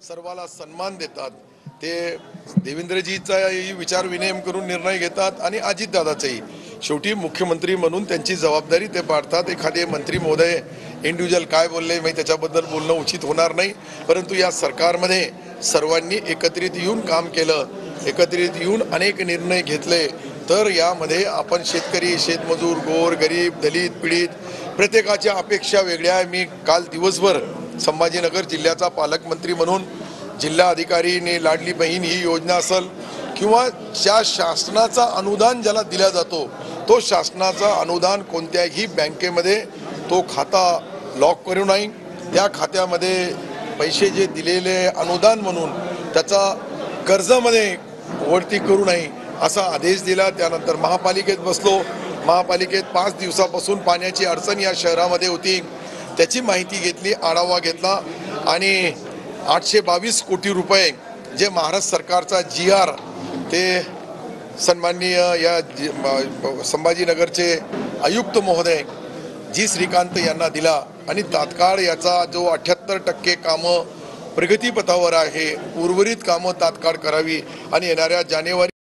सर्वाला सन्मान देतात। ते देवेंद्रजीचाही विचार विनिमय करून निर्णय घेतात आणि अजितदादाचाही। शेवटी मुख्यमंत्री म्हणून त्यांची जबाबदारी ते पाळतात। एखादे मंत्री महोदय इंडिव्हिज्युअल काय बोलले मी त्याच्याबद्दल बोलणं उचित होणार नाही, परंतु या सरकारमध्ये सर्वांनी एकत्रित येऊन काम केलं, एकत्रित येऊन अनेक निर्णय घेतले। तर यामध्ये आपण शेतकरी, शेतमजूर, गोर गरीब, दलित, पीडित प्रत्येकाच्या अपेक्षा वेगळ्या। मी काल दिवसभर संभाजीनगर जिल्ह्याचा पालकमंत्री म्हणून जिल्हा अधिकारीने लाडली बहीण ही योजना असेल किंवा ज्या शासनाचा अनुदान ज्याला दिला जातो तो शासनाचा अनुदान कोणत्याही बँकेमध्ये तो खाता लॉक करू नये, त्या खात्यामध्ये पैसे जे दिलेले अनुदान म्हणून त्याचा कर्जामध्ये वरती करू नये असा आदेश दिला। त्यानंतर महापालिकेत बसलो। महापालिकेत 5 दिवसापासून पाण्याची अडचण या शहरामध्ये होती, त्याची माहिती घेतली, आढावा घेतला आणि 822 कोटी रुपये जे महाराष्ट्र सरकारचा GR ते सन्माननीय या संभाजीनगरचे आयुक्त महोदय जी श्रीकांत यांना दिला आणि तात्काळ याचा जो 78% कामं प्रगतीपथावर आहे, उर्वरित कामं तात्काळ करावी आणि येणाऱ्या जानेवारी